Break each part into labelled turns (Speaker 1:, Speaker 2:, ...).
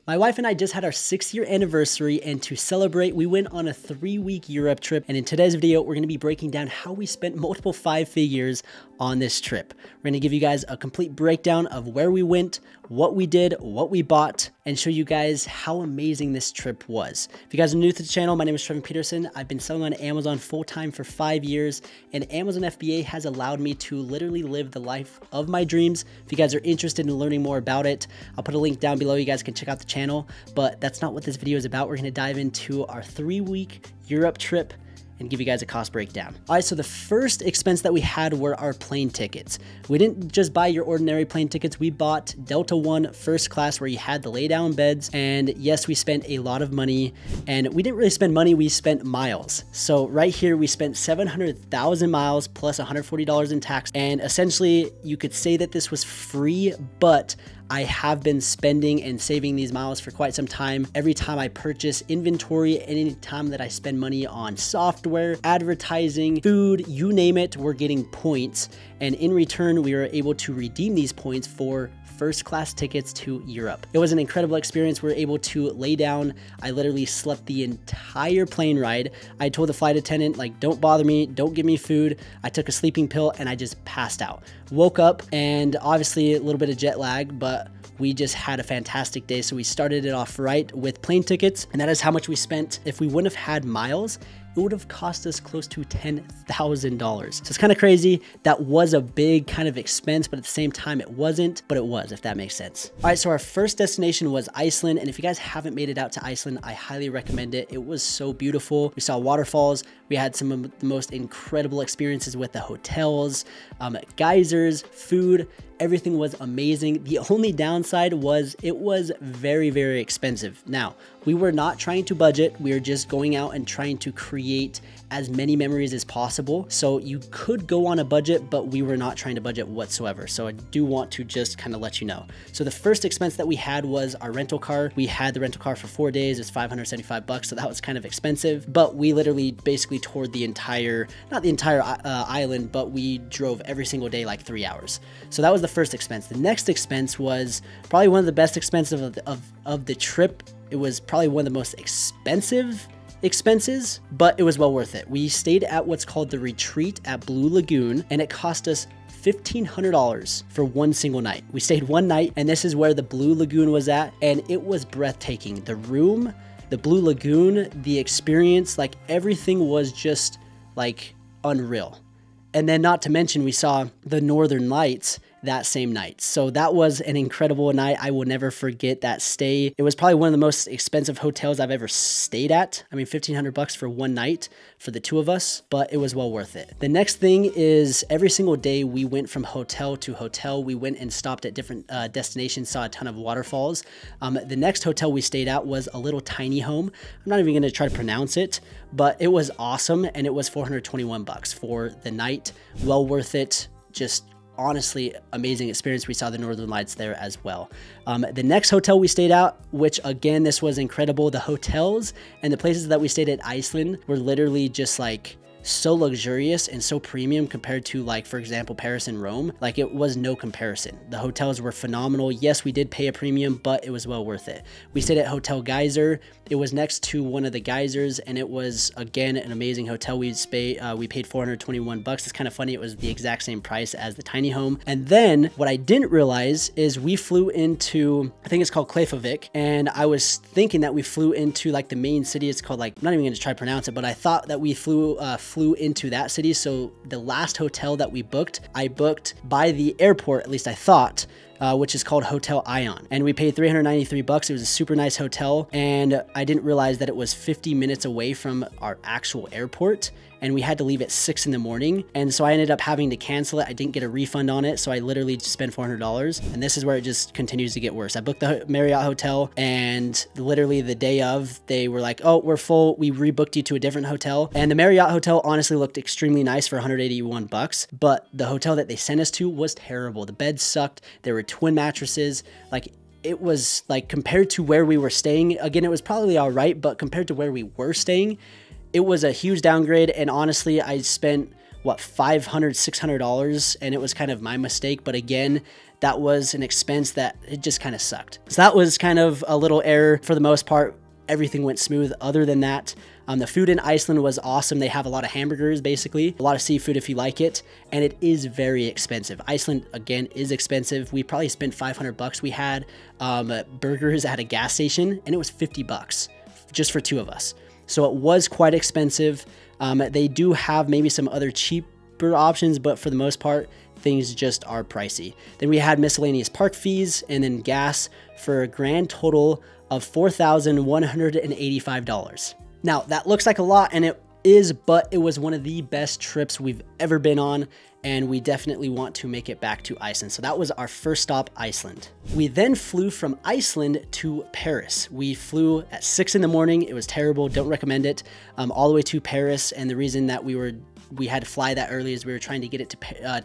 Speaker 1: My wife and I just had our 6-year anniversary, and to celebrate, we went on a 3-week Europe trip. And in today's video, we're gonna be breaking down how we spent multiple 5 figures on this trip. We're gonna give you guys a complete breakdown of where we went, what we did, what we bought, and show you guys how amazing this trip was. If you guys are new to the channel, my name is Trevor Peterson. I've been selling on Amazon full-time for 5 years, and Amazon FBA has allowed me to literally live the life of my dreams. If you guys are interested in learning more about it, I'll put a link down below. You guys can check out the channel, but that's not what this video is about. We're gonna dive into our 3-week Europe trip and give you guys a cost breakdown. All right, so the first expense that we had were our plane tickets. We didn't just buy your ordinary plane tickets. We bought Delta One first class, where you had the lay down beds. And yes, we spent a lot of money, and we didn't really spend money, we spent miles. So right here, we spent 700,000 miles plus $140 in tax. And essentially you could say that this was free, but I have been spending and saving these miles for quite some time. Every time I purchase inventory, any time that I spend money on software, advertising, food, you name it, we're getting points. And in return, we are able to redeem these points for first class tickets to Europe. It was an incredible experience. We were able to lay down. I literally slept the entire plane ride. I told the flight attendant, like, don't bother me, don't give me food. I took a sleeping pill and I just passed out. Woke up, and obviously a little bit of jet lag, but we just had a fantastic day. So we started it off right with plane tickets, and that is how much we spent. If we wouldn't have had miles, it would have cost us close to $10,000. So it's kind of crazy. That was a big kind of expense, but at the same time it wasn't, but it was, if that makes sense. All right, so our first destination was Iceland. And if you guys haven't made it out to Iceland, I highly recommend it. It was so beautiful. We saw waterfalls. We had some of the most incredible experiences with the hotels, geysers, food. Everything was amazing. The only downside was it was very, very expensive. Now, we were not trying to budget. We were just going out and trying to create as many memories as possible. So you could go on a budget, but we were not trying to budget whatsoever. So I do want to just kind of let you know. So the first expense that we had was our rental car. We had the rental car for 4 days. It's $575. So that was kind of expensive, but we literally basically toured the entire, not the entire island, but we drove every single day, like 3 hours. So that was the first expense. The next expense was probably one of the best expenses of the trip. It was probably one of the most expensive expenses, but it was well worth it. We stayed at what's called the Retreat at Blue Lagoon, and it cost us $1,500 for one single night. We stayed one night, and this is where the Blue Lagoon was at, and it was breathtaking. The room, the Blue Lagoon, the experience, like everything was just like unreal. And then not to mention, we saw the Northern Lights that same night. So that was an incredible night. I will never forget that stay. It was probably one of the most expensive hotels I've ever stayed at. I mean, $1,500 for one night for the two of us, but it was well worth it. The next thing is every single day we went from hotel to hotel. We went and stopped at different destinations, saw a ton of waterfalls. The next hotel we stayed at was a little tiny home. I'm not even gonna try to pronounce it, but it was awesome, and it was $421 for the night. Well worth it. Just honestly amazing experience. We saw the Northern Lights there as well. The next hotel we stayed at, which again, this was incredible. The hotels and the places that we stayed at Iceland were literally just like so luxurious and so premium compared to, like, for example, Paris and Rome. Like, it was no comparison. The hotels were phenomenal. Yes, we did pay a premium, but it was well worth it. We stayed at Hotel Geyser. It was next to one of the geysers, and it was, again, an amazing hotel. We paid $421. It's kind of funny. It was the exact same price as the tiny home. And then what I didn't realize is we flew into, I think it's called Keflavik, and I was thinking that we flew into like the main city. It's called, like, I'm not even gonna try to pronounce it, but I thought that we flew into that city. So the last hotel that we booked, I booked by the airport, at least I thought, which is called Hotel Ion. And we paid $393. It was a super nice hotel. And I didn't realize that it was 50 minutes away from our actual airport. And we had to leave at 6 in the morning. And so I ended up having to cancel it. I didn't get a refund on it. So I literally just spent $400. And this is where it just continues to get worse. I booked the Marriott hotel, and literally the day of, they were like, oh, we're full. We rebooked you to a different hotel. And the Marriott hotel honestly looked extremely nice for $181. But the hotel that they sent us to was terrible. The beds sucked. There were twin mattresses. Like, it was like, compared to where we were staying, again, it was probably all right, but compared to where we were staying, it was a huge downgrade. And honestly, I spent what, $500, $600, and it was kind of my mistake. But again, that was an expense that it just kind of sucked. So that was kind of a little error. For the most part, everything went smooth other than that. The food in Iceland was awesome. They have a lot of hamburgers, basically, a lot of seafood if you like it, and it is very expensive. Iceland, again, is expensive. We probably spent 500 bucks. We had burgers at a gas station, and it was 50 bucks just for 2 of us. So it was quite expensive. They do have maybe some other cheaper options, but for the most part, things just are pricey. Then we had miscellaneous park fees and then gas for a grand total of $4,185. Now, that looks like a lot, and it is, but it was one of the best trips we've ever been on, and we definitely want to make it back to Iceland. So that was our first stop, Iceland. We then flew from Iceland to Paris. We flew at 6 in the morning. It was terrible. Don't recommend it. All the way to Paris, and the reason that we had to fly that early is we were trying to get it to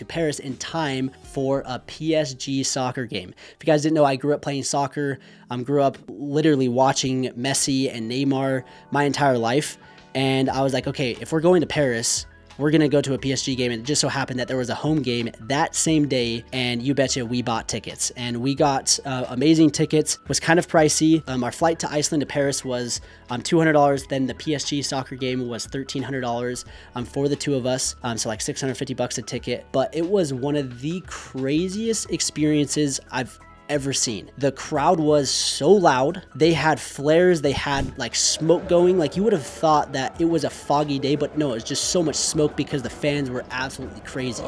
Speaker 1: Paris in time for a PSG soccer game. If you guys didn't know, I grew up playing soccer. Grew up literally watching Messi and Neymar my entire life. And I was like, okay, if we're going to Paris, we're going to go to a PSG game. And it just so happened that there was a home game that same day. And you betcha we bought tickets. And we got amazing tickets. It was kind of pricey. Our flight to Iceland to Paris was $200. Then the PSG soccer game was $1,300 for the 2 of us. So like 650 bucks a ticket. But it was one of the craziest experiences I've ever seen. The crowd was so loud. They had flares, they had like smoke going. Like you would have thought that it was a foggy day, but no, it was just so much smoke because the fans were absolutely crazy.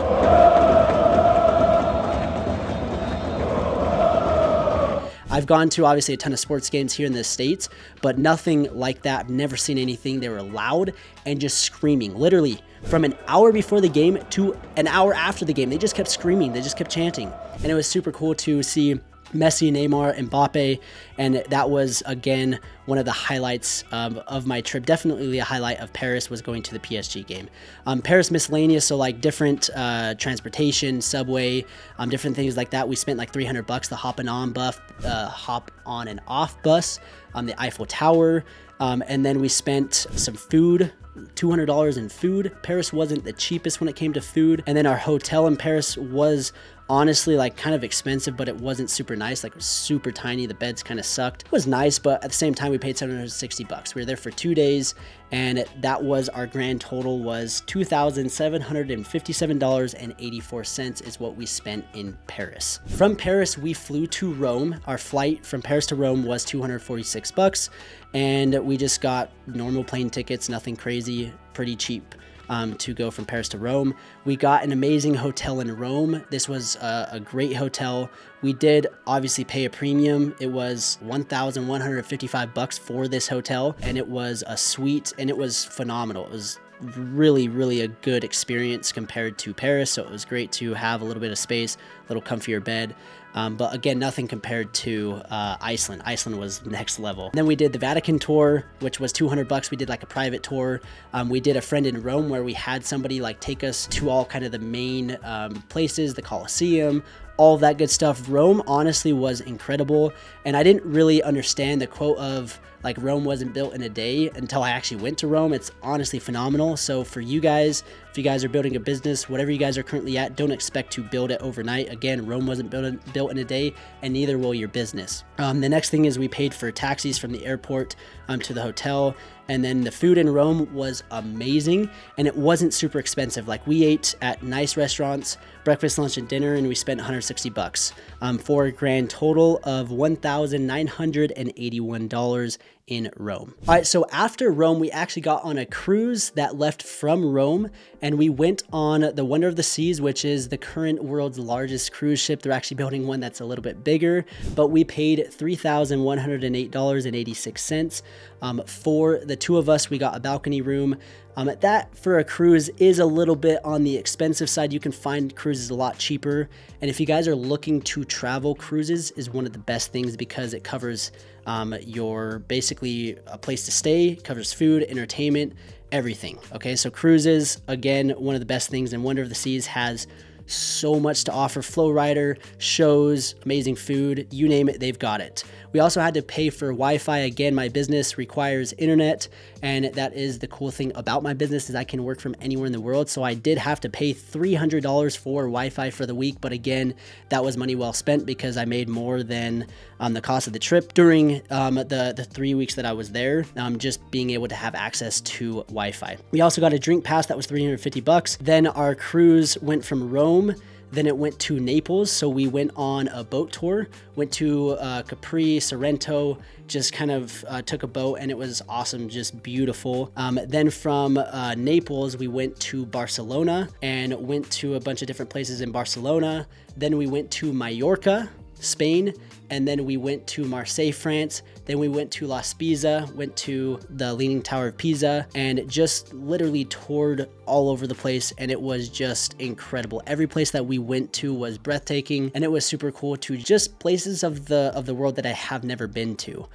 Speaker 1: I've gone to obviously a ton of sports games here in the States, but nothing like that. I've never seen anything. They were loud and just screaming. Literally from an hour before the game to an hour after the game, they just kept screaming. They just kept chanting. And it was super cool to see Messi, Neymar, and Mbappe, and that was, again, one of the highlights of my trip. Definitely a highlight of Paris was going to the PSG game. Paris miscellaneous, so like different transportation, subway, different things like that. We spent like 300 bucks the hop on and off bus, the Eiffel Tower, and then we spent some food, $200 in food. Paris wasn't the cheapest when it came to food, and then our hotel in Paris was honestly like kind of expensive, but it wasn't super nice. Like it was super tiny. The beds kind of sucked. It was nice, but at the same time we paid 760 bucks. We were there for 2 days, and that was our grand total was $2,757.84 is what we spent in Paris. From Paris we flew to Rome. Our flight from Paris to Rome was 246 bucks, and we just got normal plane tickets, nothing crazy, pretty cheap. To go from Paris to Rome. We got an amazing hotel in Rome. This was a great hotel. We did obviously pay a premium. It was 1,155 bucks for this hotel, and it was a suite, and it was phenomenal. It was really a good experience compared to Paris, so it was great to have a little bit of space, a little comfier bed. But again, nothing compared to Iceland. Iceland was next level. And then we did the Vatican tour, which was 200 bucks. We did like a private tour. We did a friend in Rome where we had somebody like take us to all kind of the main places, the Colosseum, all of that good stuff. Rome honestly was incredible. And I didn't really understand the quote of like Rome wasn't built in a day until I actually went to Rome. It's honestly phenomenal. So for you guys, if you guys are building a business, whatever you guys are currently at, don't expect to build it overnight. Again, Rome wasn't built in a day, and neither will your business. The next thing is we paid for taxis from the airport to the hotel. And then the food in Rome was amazing, and it wasn't super expensive. Like we ate at nice restaurants, breakfast, lunch, and dinner, and we spent 160 bucks for a grand total of $1,981 in Rome. All right, so after Rome, we actually got on a cruise that left from Rome, and we went on the Wonder of the Seas, which is the current world's largest cruise ship. They're actually building one that's a little bit bigger, but we paid $3,108.86 for the 2 of us. We got a balcony room. That for a cruise is a little bit on the expensive side. You can find cruises a lot cheaper. And if you guys are looking to travel, cruises is one of the best things because it covers your basically a place to stay, covers food, entertainment, everything. Okay, so cruises, again, one of the best things, and Wonder of the Seas has so much to offer. Flow rider, shows, amazing food, you name it, they've got it. We also had to pay for Wi-Fi. Again, my business requires internet, and that is the cool thing about my business is I can work from anywhere in the world. So I did have to pay $300 for Wi-Fi for the week, but again, that was money well spent because I made more than the cost of the trip during the 3 weeks that I was there, just being able to have access to Wi-Fi. We also got a drink pass that was $350. Then our cruise went from Rome, then it went to Naples. So we went on a boat tour, went to Capri, Sorrento, just kind of took a boat, and it was awesome, just beautiful. Then from Naples, we went to Barcelona and went to a bunch of different places in Barcelona. Then we went to Mallorca, Spain, and then we went to Marseille, France. Then we went to La Spezia, went to the Leaning Tower of Pisa, and just literally toured all over the place, and it was just incredible. Every place that we went to was breathtaking, and it was super cool to just places of the world that I have never been to.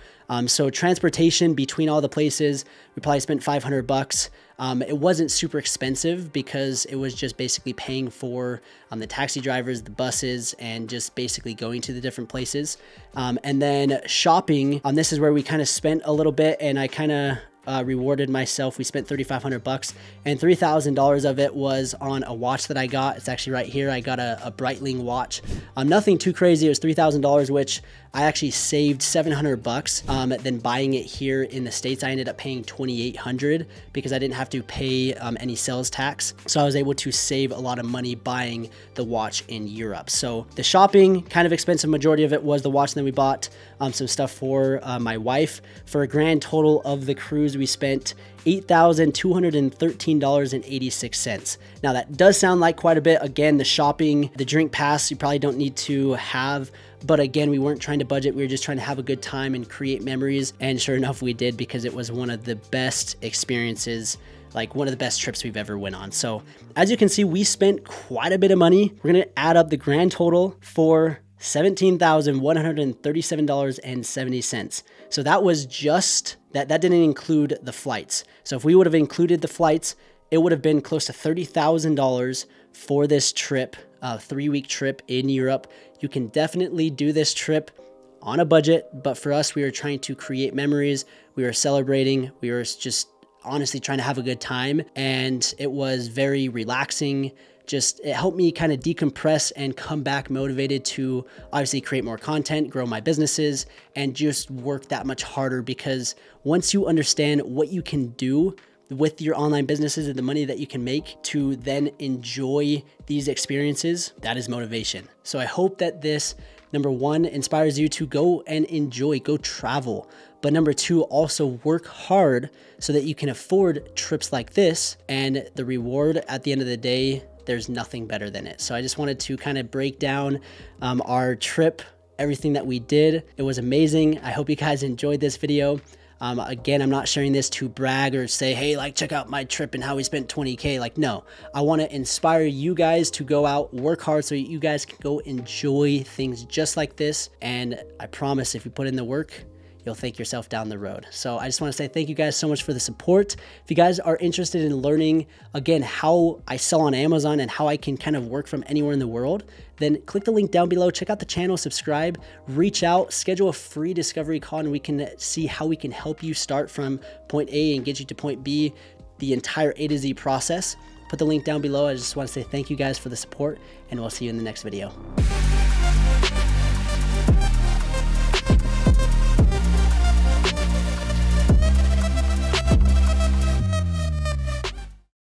Speaker 1: So transportation between all the places, we probably spent $500. It wasn't super expensive because it was just basically paying for the taxi drivers, the buses, and just basically going to the different places. And then shopping, this is where we kind of spent a little bit, and I kind of rewarded myself. We spent $3,500, and $3,000 of it was on a watch that I got. It's actually right here. I got a Breitling watch. Nothing too crazy. It was $3,000, which I actually saved $700. Then buying it here in the States, I ended up paying $2,800 because I didn't have to pay any sales tax. So I was able to save a lot of money buying the watch in Europe. So the shopping, kind of expensive, majority of it was the watch. And then we bought some stuff for my wife. For a grand total of the cruise, we spent $8,213.86. Now that does sound like quite a bit. Again, the shopping, the drink pass, you probably don't need to have. But again, we weren't trying to budget. We were just trying to have a good time and create memories. And sure enough, we did, because it was one of the best experiences, like one of the best trips we've ever went on. So as you can see, we spent quite a bit of money. We're going to add up the grand total for $17,137.70. So that was just, that didn't include the flights. So if we would have included the flights, it would have been close to $30,000 for this trip, a 3-week trip in Europe. You can definitely do this trip on a budget, but for us, we were trying to create memories. We were celebrating. We were just honestly trying to have a good time, and it was very relaxing. Just, it helped me kind of decompress and come back motivated to obviously create more content, grow my businesses, and just work that much harder, because once you understand what you can do with your online businesses and the money that you can make to then enjoy these experiences, that is motivation. So I hope that this, number one, inspires you to go and enjoy, go travel. But number two, also work hard so that you can afford trips like this, and the reward at the end of the day, there's nothing better than it. So I just wanted to kind of break down our trip, everything that we did. It was amazing. I hope you guys enjoyed this video. Again, I'm not sharing this to brag or say, hey, like, check out my trip and how we spent 20K. Like, no, I want to inspire you guys to go out, work hard so you guys can go enjoy things just like this. And I promise, if you put in the work, you'll thank yourself down the road. So I just want to say thank you guys so much for the support. If you guys are interested in learning, again, how I sell on Amazon and how I can kind of work from anywhere in the world, then click the link down below, check out the channel, subscribe, reach out, schedule a free discovery call, and we can see how we can help you start from point A and get you to point B, the entire A to Z process. Put the link down below. I just want to say thank you guys for the support, and we'll see you in the next video.